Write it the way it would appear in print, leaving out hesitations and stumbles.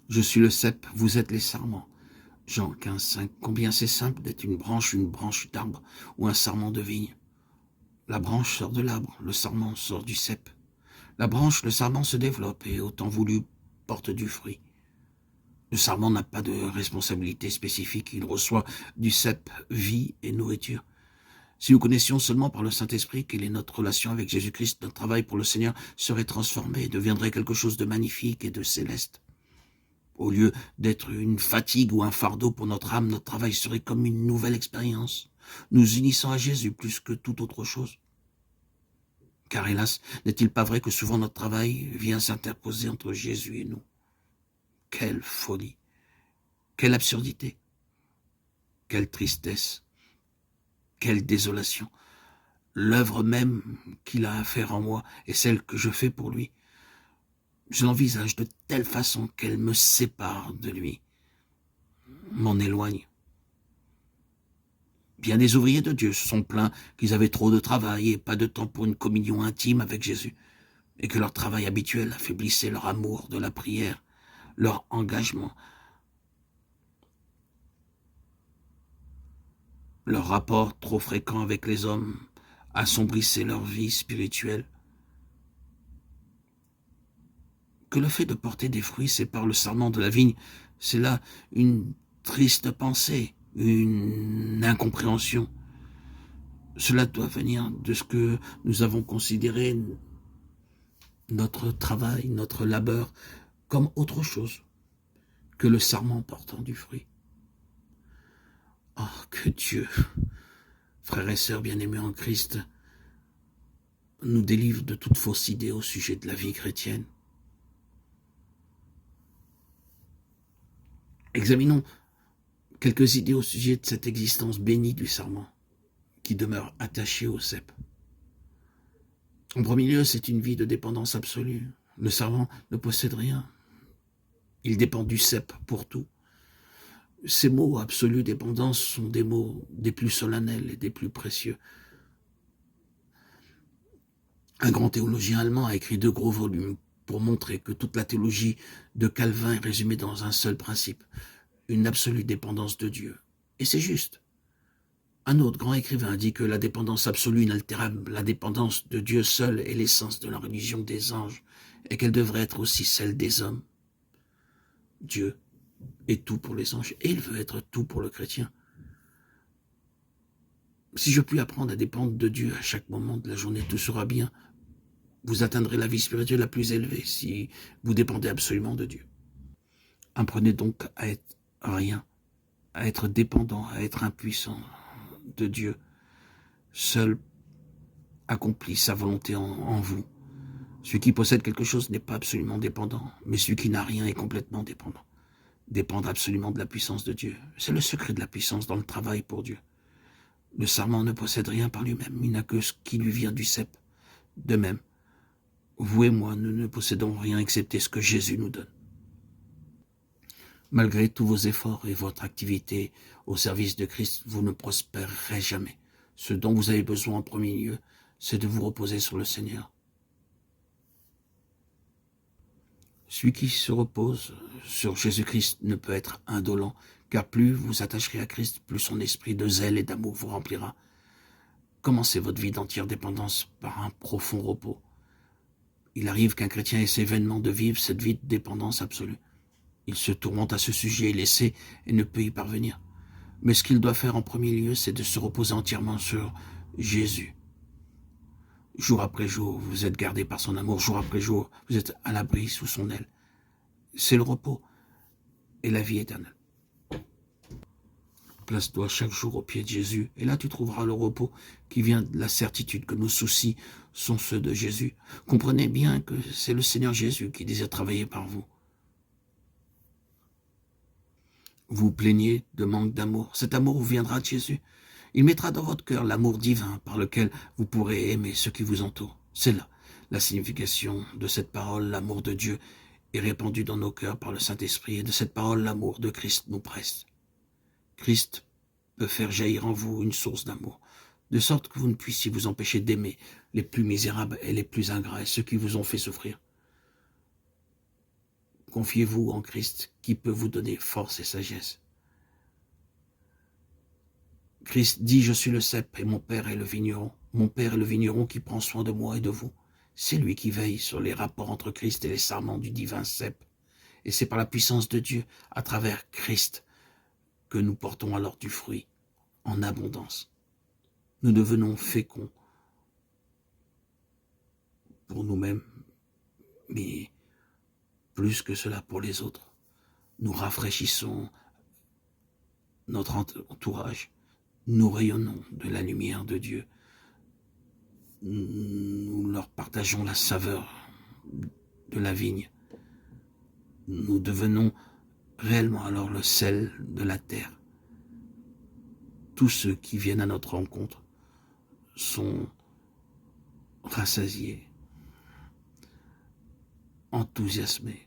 Je suis le cep, vous êtes les sarments. Jean 15, 5. Combien c'est simple d'être une branche d'arbre ou un sarment de vigne. La branche sort de l'arbre, le sarment sort du cep. La branche, le sarment se développe et, autant voulu, porte du fruit. Le sarment n'a pas de responsabilité spécifique, il reçoit du cep, vie et nourriture. Si nous connaissions seulement par le Saint-Esprit quelle est notre relation avec Jésus-Christ, notre travail pour le Seigneur serait transformé et deviendrait quelque chose de magnifique et de céleste. Au lieu d'être une fatigue ou un fardeau pour notre âme, notre travail serait comme une nouvelle expérience, nous unissant à Jésus plus que toute autre chose. Car hélas, n'est-il pas vrai que souvent notre travail vient s'interposer entre Jésus et nous? Quelle folie! Quelle absurdité! Quelle tristesse! Quelle désolation! L'œuvre même qu'il a à faire en moi est celle que je fais pour lui. Je l'envisage de telle façon qu'elle me sépare de lui, m'en éloigne. Bien des ouvriers de Dieu se sont plaints qu'ils avaient trop de travail et pas de temps pour une communion intime avec Jésus, et que leur travail habituel affaiblissait leur amour de la prière, leur engagement, leur rapport trop fréquent avec les hommes assombrissait leur vie spirituelle. Que le fait de porter des fruits sépare le sarment de la vigne, c'est là une triste pensée, une incompréhension. Cela doit venir de ce que nous avons considéré notre travail, notre labeur, comme autre chose que le sarment portant du fruit. Oh, que Dieu, frères et sœurs bien-aimés en Christ, nous délivre de toute fausse idée au sujet de la vie chrétienne. Examinons quelques idées au sujet de cette existence bénie du sarment, qui demeure attachée au cep. En premier lieu, c'est une vie de dépendance absolue. Le sarment ne possède rien. Il dépend du cep pour tout. Ces mots absolue dépendance sont des mots des plus solennels et des plus précieux. Un grand théologien allemand a écrit 2 gros volumes pour montrer que toute la théologie de Calvin est résumée dans un seul principe, une absolue dépendance de Dieu. Et c'est juste. Un autre grand écrivain dit que la dépendance absolue inaltérable, la dépendance de Dieu seul est l'essence de la religion des anges, et qu'elle devrait être aussi celle des hommes. Dieu est tout pour les anges, et il veut être tout pour le chrétien. Si je puis apprendre à dépendre de Dieu à chaque moment de la journée, tout sera bien. Vous atteindrez la vie spirituelle la plus élevée si vous dépendez absolument de Dieu. Apprenez donc à être rien, à être dépendant, à être impuissant de Dieu. Seul accomplit sa volonté en vous. Celui qui possède quelque chose n'est pas absolument dépendant, mais celui qui n'a rien est complètement dépendant. Dépendre absolument de la puissance de Dieu. C'est le secret de la puissance dans le travail pour Dieu. Le sarment ne possède rien par lui-même, il n'a que ce qui lui vient du cep. De même, vous et moi, nous ne possédons rien excepté ce que Jésus nous donne. Malgré tous vos efforts et votre activité au service de Christ, vous ne prospérerez jamais. Ce dont vous avez besoin en premier lieu, c'est de vous reposer sur le Seigneur. Celui qui se repose sur Jésus-Christ ne peut être indolent, car plus vous attacherez à Christ, plus son esprit de zèle et d'amour vous remplira. Commencez votre vie d'entière dépendance par un profond repos. Il arrive qu'un chrétien ait vainement de vivre cette vie de dépendance absolue. Il se tourmente à ce sujet, il essaie et ne peut y parvenir. Mais ce qu'il doit faire en premier lieu, c'est de se reposer entièrement sur Jésus. Jour après jour, vous êtes gardé par son amour. Jour après jour, vous êtes à l'abri sous son aile. C'est le repos et la vie éternelle. Place-toi chaque jour au pied de Jésus, et là tu trouveras le repos qui vient de la certitude que nos soucis sont ceux de Jésus. Comprenez bien que c'est le Seigneur Jésus qui désire travailler par vous. Vous plaignez de manque d'amour. Cet amour vous viendra de Jésus. Il mettra dans votre cœur l'amour divin par lequel vous pourrez aimer ceux qui vous entourent. C'est là la signification de cette parole, l'amour de Dieu est répandu dans nos cœurs par le Saint-Esprit, et de cette parole, l'amour de Christ nous presse. Christ peut faire jaillir en vous une source d'amour, de sorte que vous ne puissiez vous empêcher d'aimer les plus misérables et les plus ingrats, et ceux qui vous ont fait souffrir. Confiez-vous en Christ qui peut vous donner force et sagesse. Christ dit, je suis le cep et mon Père est le vigneron. Mon Père est le vigneron qui prend soin de moi et de vous. C'est lui qui veille sur les rapports entre Christ et les sarments du divin cep. Et c'est par la puissance de Dieu, à travers Christ, que nous portons alors du fruit en abondance. Nous devenons féconds pour nous-mêmes, mais plus que cela pour les autres. Nous rafraîchissons notre entourage. Nous rayonnons de la lumière de Dieu. Nous leur partageons la saveur de la vigne. Nous devenons réellement alors le sel de la terre. Tous ceux qui viennent à notre rencontre sont rassasiés, enthousiasmés,